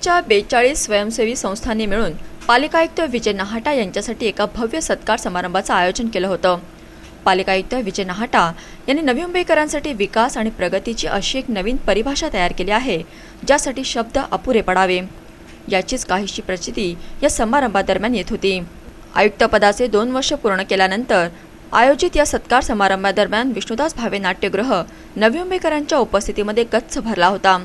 पालिकेच्या 42 स्वयंसेवी संस्थांनी मिळून पालिका आयुक्त विजय नहाटा यांच्यासाठी एका भव्य सत्कार समारंभाचं आयोजन केलं होतं। पालिका आयुक्त विजय नहाटा यांनी नवी मुंबईकरांसाठी विकास आणि प्रगतीची अशी एक नवीन परिभाषा तयार केली आहे, ज्यासाठी शब्द अपुरे पडावे, याचीच काहीशी प्रचिती या समारंभादरम्यान येत होती। आयुक्तपदाचे 2 वर्ष पूर्ण केल्यानंतर आयोजित या सत्कार समारंभादरम्यान विष्णुदास भावे नाट्यगृह नवी मुंबईकरांच्या उपस्थितीमध्ये गच्च भरला होता।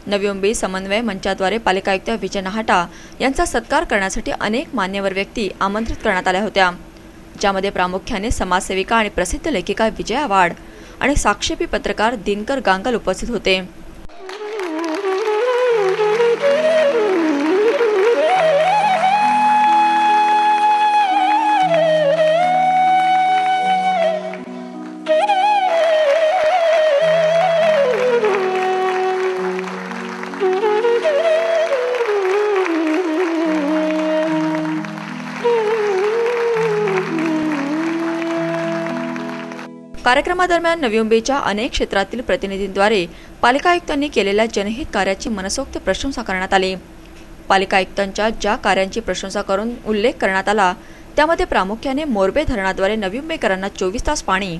नवी मुंबई समन्वय मंचाद्वारे पालिका आयुक्त विजय नहाटा यांचा सत्कार करण्यासाठी अनेक मान्यवर व्यक्ती आमंत्रित करण्यात आल्या होत्या, ज्यामध्ये प्रामुख्याने समाजसेविका आणि प्रसिद्ध लेखिका विजया वाड आणि साक्षेपी पत्रकार दिनकर गांगल उपस्थित होते। कार्यक्रमादरम्यान नवी मुंबईच्या अनेक क्षेत्रातील प्रतिनिधींद्वारे पालिका आयुक्तांनी केलेल्या जनहित कार्याची मनसोक्त प्रशंसा करण्यात आली। पालिका आयुक्तांच्या ज्या कार्यांची प्रशंसा करून उल्लेख करण्यात आला, त्यामध्ये प्रामुख्याने मोरबे धरणाद्वारे नवी मुंबईकरांना 24 तास पाणी,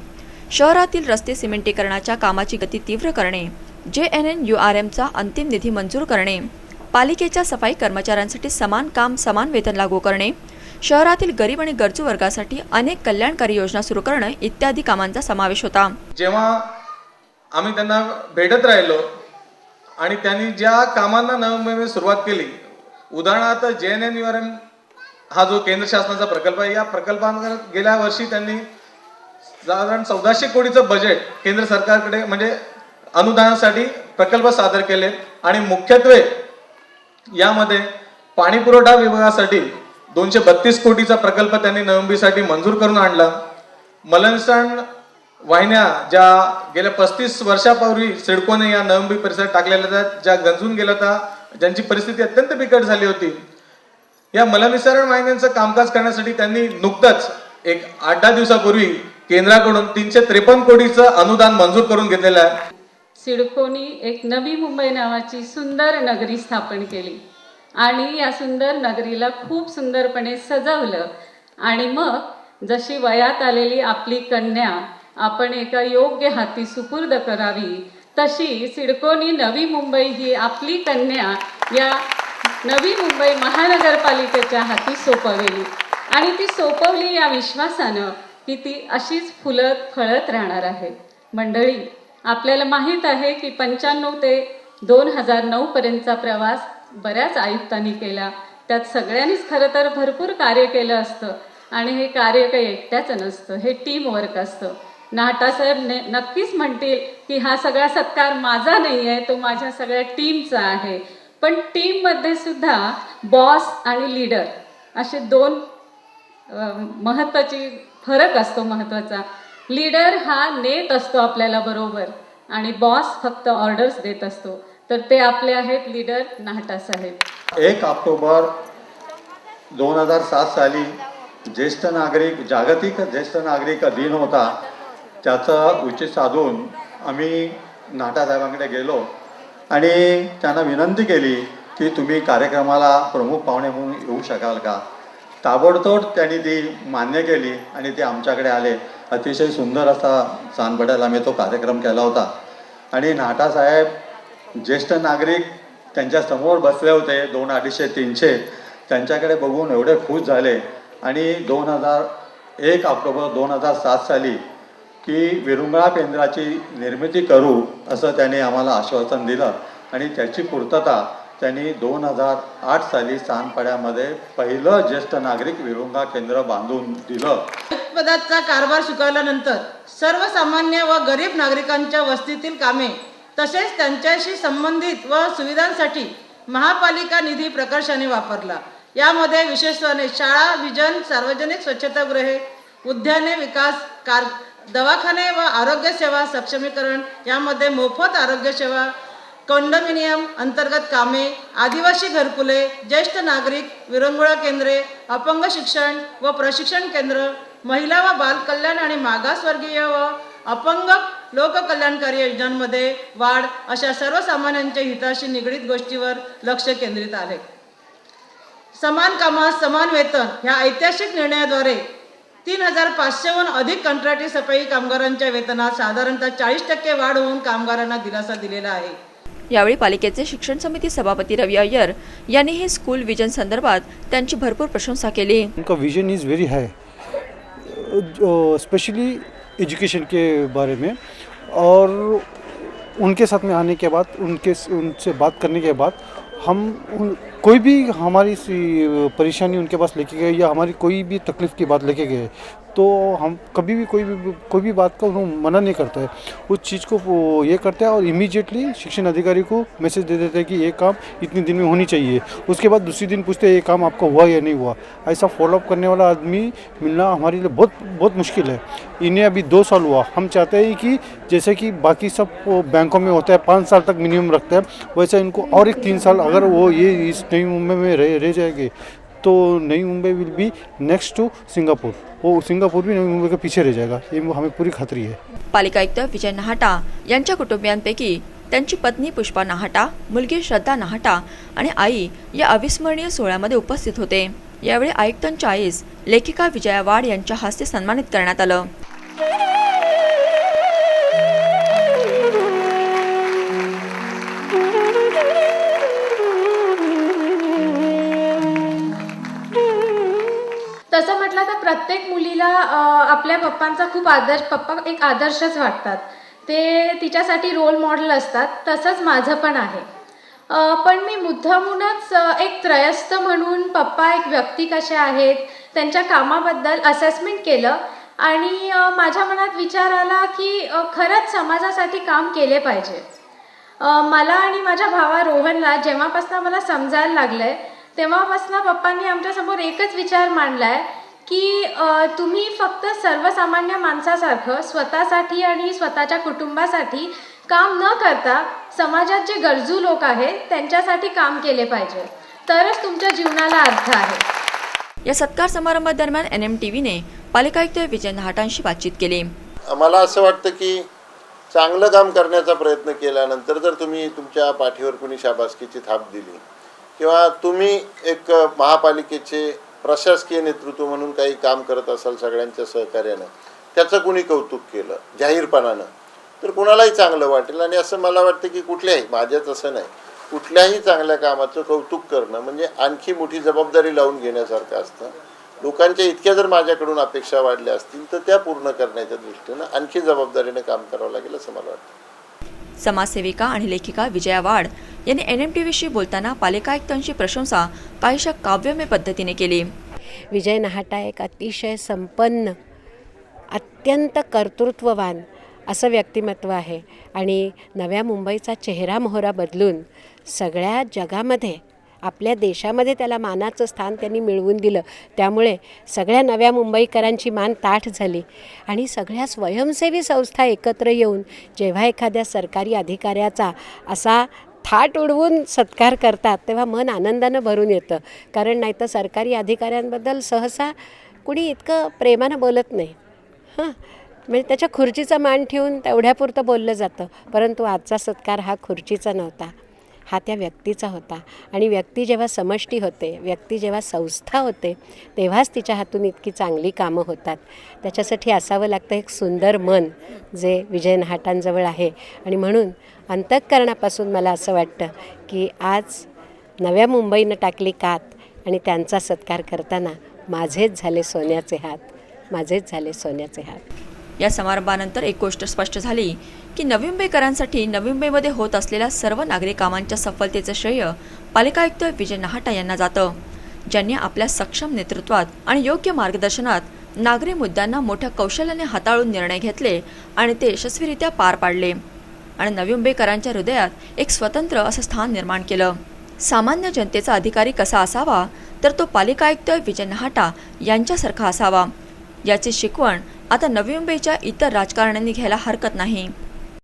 शहरातील रस्ते सिमेंटीकरणाच्या कामाची गती तीव्र करणे, JNNURMचा अंतिम निधी मंजूर करणे, पालिकेच्या सफाई कर्मचाऱ्यांसाठी समान काम समान वेतन लागू करणे, शहरातील गरीब आणि गरजू वर्गासाठी अनेक कल्याणकारी योजना सुरू करणे इत्यादी कामांचा समावेश होता। जेव्हा आम्ही त्यांना भेटत राहिलो आणि त्यांनी ज्या कामांना नवीन सुरुवात केली, उदाहरणार्थ JNNURM हा जो केंद्र शासनाचा प्रकल्प आहे, या प्रकल्पांतर्गत गेल्या वर्षी त्यांनी साधारण 1400 कोटीचं बजेट केंद्र सरकारकडे म्हणजे अनुदानासाठी प्रकल्प सादर केले आणि मुख्यत्वे यामध्ये पाणी पुरवठा विभागासाठी 232 कोटीचा प्रकल्प त्यांनी नवी मुंबईसाठी मंजूर करून आणला। मलनसाण वाहिन्या ज्या गेल्या 35 वर्षापूर्वी सिडकोने या नवी मुंबई परिसरात टाकलेल्या आहेत, ज्या गंजून गेल्या होत्या, ज्यांची परिस्थिती अत्यंत बिकट झाली होती, या मलनिसारण वाहिन्यांचं कामकाज करण्यासाठी त्यांनी नुकतंच एक 8-10 दिवसापूर्वी केंद्राकडून 353 कोटीचं अनुदान मंजूर करून घेतलेलं आहे। सिडकोनी एक नवी मुंबई नावाची सुंदर नगरी स्थापन केली आणि या सुंदर नगरीला खूप सुंदरपणे सजवलं आणि मग जशी वयात आलेली आपली कन्या आपण एका योग्य हाती सुपूर्द करावी, तशी सिडकोनी नवी मुंबई ही आपली कन्या या नवी मुंबई महानगरपालिकेच्या हाती सोपवली आणि ती सोपवली या विश्वासानं की ती अशीच फुलत फळत राहणार आहे। मंडळी, आपल्याला माहीत आहे की 95 ते 2009 पर्यंतचा प्रवास बऱ्याच आयुक्तांनी केला, त्यात सगळ्यांनीच खरं तर भरपूर कार्य केलं असतं आणि हे कार्य काही एकट्याचं नसतं, हे टीम वर्क असतं। नाहटा साहेब नक्कीच म्हणतील की हा सगळा सत्कार माझा नाही आहे, तो माझ्या सगळ्या टीमचा आहे, पण टीममध्ये सुद्धा बॉस आणि लीडर असे 2 महत्त्वाची फरक असतो। महत्त्वाचा लीडर हा नेत असतो आपल्याला बरोबर आणि बॉस फक्त ऑर्डर्स देत असतो, तर ते आपले आहेत लीडर नाहटा साहेब। 1 ऑक्टोबर 2007 साली ज्येष्ठ नागरिक जागतिक ज्येष्ठ नागरिक दिन होता, त्याचं उचित साधून आम्ही नाहटा साहेबांकडे गेलो आणि त्यांना विनंती केली की तुम्ही कार्यक्रमाला प्रमुख पाहुणे म्हणून येऊ शकाल का। ताबडतोब त्यांनी ती मान्य केली आणि ते आमच्याकडे आले। अतिशय सुंदर असा चांदपड्याला आम्ही तो कार्यक्रम केला होता आणि नाहटा साहेब ज्येष्ठ नागरिक त्यांच्या समोर बसले होते, 200, 250, 300, त्यांच्याकडे बघून एवढे खुश झाले आणि 1 ऑक्टोबर 2007 साली की विरंगुळा केंद्राची निर्मिती करू असं त्यांनी आम्हाला आश्वासन दिलं आणि त्याची पूर्तता त्यांनी 2008 साली चांदपाड्यामध्ये पहिलं ज्येष्ठ नागरिक विरंगुळा केंद्र बांधून दिलं। पदाचा कारभार स्वीकारल्यानंतर सर्वसामान्य व गरीब नागरिकांच्या वस्तीतील कामे तसेच त्यांच्याशी संबंधित व सुविधांसाठी महापालिका निधी प्रकर्षाने वापरला। यामध्ये विशेषत्वाने शाळा, विजन, सार्वजनिक स्वच्छतागृहे, उद्याने विकास, दवाखाने व आरोग्य सेवा सक्षमीकरण, यामध्ये मोफत आरोग्य सेवा, कंडोमिनियम अंतर्गत कामे, आदिवासी घरकुले, ज्येष्ठ नागरिक विरंगुळा केंद्रे, अपंग शिक्षण व प्रशिक्षण केंद्र, महिला व बाल कल्याण आणि मागासवर्गीय व अपंग लोककल्याणकारी योजनांमध्ये वाढ अशा सर्वसामान्यांच्या हिताशी निगडीत गोष्टीवर लक्ष केंद्रित आहे. समान कामास समान वेतन ह्या ऐतिहासिक निर्णयाद्वारे 3,500हून अधिक कंत्राटी सफाई कामगारांच्या वेतनात साधारणतः 40% वाढ होऊन कामगारांना दिलासा दिलेला आहे. यावेळी पालिकेचे शिक्षण समिती सभापती रवी अय्यर यांनी हे स्कूल विजन संदर्भात त्यांची भरपूर प्रशंसा केली. उनका vision is very high, specially education के बारे में, और उनके साथ में आने के बाद उनसे बात करने के बाद कोई भी हमारी परेशानी उनके पास लेके गए या हमारी कोई भी तकलीफ़ की बात लेके गए तो हम कभी भी कोई भी बात का उन्होंने मना नहीं करता है, उस चीज़ को वो ये करते हैं और इमीडिएटली शिक्षण अधिकारी को मैसेज दे देते हैं कि ये काम इतने दिन में होनी चाहिए. उसके बाद दूसरे दिन पूछते हैं ये काम आपका हुआ या नहीं हुआ. ऐसा फॉलोअप करने वाला आदमी मिलना हमारे लिए बहुत बहुत मुश्किल है. इन्हें अभी 2 साल हुआ. हम चाहते हैं कि जैसे कि बाकी सब बैंकों में होता है 5 साल तक मिनिमम रखते हैं, वैसा इनको और एक 3 साल अगर वो ये इस नई मुंबई में रह जाएंगे तो नई Mumbai will be next to Singapore. वो सिंगापुर भी नवी मुंबई के पीछे रह जाएगा, ये हमें पूरी खात्री है. पालिका आयुक्त विजय नाहाटा यांच्या कुटुंबियांपैकी त्यांची पत्नी पुष्पा नाहाटा, मुलगी श्रद्धा नाहाटा आणि आई या अविस्मरणीय सोहळ्यामध्ये उपस्थित होते. यावेळी आयुक्तांच्या आईस लेखिका विजया वाड यांच्या हस्ते सन्मानित करण्यात आलं. तसं म्हटलं तर प्रत्येक मुलीला आपल्या पप्पांचा खूप आदर्श, पप्पा एक आदर्शच वाटतात. ते तिच्यासाठी रोल मॉडेल असतात. तसंच माझं पण आहे. पण मी मुद्दामूनच एक त्रयस्थ म्हणून पप्पा एक व्यक्ती कसे आहेत त्यांच्या कामाबद्दल असेसमेंट केलं आणि माझ्या मनात विचार आला की खरंच समाजासाठी काम केले पाहिजे. मला आणि माझ्या भावा रोहनला जेव्हापासून मला समजायला लागलंय तेव्हापासून पप्पांनी आमच्यासमोर एकच विचार मांडलाय की तुम्ही फक्त सर्वसामान्य माणसासारखं स्वतःसाठी आणि स्वतःच्या कुटुंबासाठी काम न करता समाजात जे गरजू लोक आहेत त्यांच्यासाठी काम केले पाहिजे, तरच तुमच्या जीवनाला अर्थ आहे. या सत्कार समारंभादरम्यान NMTVने पालिका आयुक्त विजय नाहाटांशी बातचीत केली. मला असं वाटतं की चांगलं काम करण्याचा प्रयत्न केल्यानंतर जर तुम्ही तुमच्या पाठीवर कोणी शाबासकीची थाप दिली किंवा तुम्ही एक महापालिकेचे प्रशासकीय नेतृत्व म्हणून काही काम करत असाल सगळ्यांच्या सहकार्यानं, त्याचं कुणी कौतुक केलं जाहीरपणानं तर कुणालाही चांगलं वाटेल. आणि असं मला वाटतं की माझ्याच असं नाही, कुठल्याही चांगल्या कामाचं कौतुक करणं म्हणजे आणखी मोठी जबाबदारी लावून घेण्यासारखं असतं. लोकांच्या इतक्या जर माझ्याकडून अपेक्षा वाढल्या असतील तर त्या पूर्ण करण्याच्या दृष्टीनं आणखी जबाबदारीने काम करावं लागेल असं मला वाटतं. समाजसेविका आणि लेखिका विजया वाड यांनी NMTVशी बोलताना पालिका आयुक्तांची प्रशंसा काहीशा काव्यमय पद्धतीने केली. विजय नाहाटा एक अतिशय संपन्न, अत्यंत कर्तृत्ववान असं व्यक्तिमत्व आहे आणि नव्या मुंबईचा चेहरा मोहरा बदलून सगळ्या जगामध्ये, आपल्या देशामध्ये त्याला मानाचं स्थान त्यांनी मिळवून दिलं. त्यामुळे सगळ्या नव्या मुंबईकरांची मान ताठ झाली आणि सगळ्या स्वयंसेवी संस्था एकत्र येऊन जेव्हा एखाद्या सरकारी अधिकाऱ्याचा असा थाट उडवून सत्कार करतात तेव्हा मन आनंदानं भरून येतं. कारण नाहीतर सरकारी अधिकाऱ्यांबद्दल सहसा कुणी इतकं प्रेमानं बोलत नाही. म्हणजे त्याच्या खुर्चीचा मान ठेवून तेवढ्यापुरतं बोललं जातं. परंतु आजचा सत्कार हा खुर्चीचा नव्हता, हा त्या व्यक्तीचा होता. आणि व्यक्ती जेव्हा समष्टी होते, व्यक्ती जेव्हा संस्था होते, तेव्हाच तिच्या हातून इतकी चांगली कामं होतात. त्याच्यासाठी असावं लागतं एक सुंदर मन, जे विजय नाहाटांजवळ आहे. आणि म्हणून अंतःकरणापासून मला असं वाटतं की आज नव्या मुंबईनं टाकली कात आणि त्यांचा सत्कार करताना माझेच झाले सोन्याचे हात, माझेच झाले सोन्याचे हात. या समारंभानंतर एक गोष्ट स्पष्ट झाली की नवी मुंबईकरांसाठी नवी मुंबईमध्ये होत असलेल्या सर्व नागरी कामांच्या सफलतेचं श्रेय पालिका आयुक्त विजय नाहाटा यांना जातं, ज्यांनी आपल्या सक्षम नेतृत्वात आणि योग्य मार्गदर्शनात नागरी मुद्द्यांना मोठ्या कौशल्याने हाताळून निर्णय घेतले आणि ते यशस्वीरित्या पार पाडले आणि नवी मुंबईकरांच्या हृदयात एक स्वतंत्र असं स्थान निर्माण केलं. सामान्य जनतेचा अधिकारी कसा असावा तर तो पालिका आयुक्त विजय नाहाटा यांच्यासारखा असावा, याची शिकवण आता नवी मुंबईच्या इतर राजकारण्यांनी घ्यायला हरकत नाही.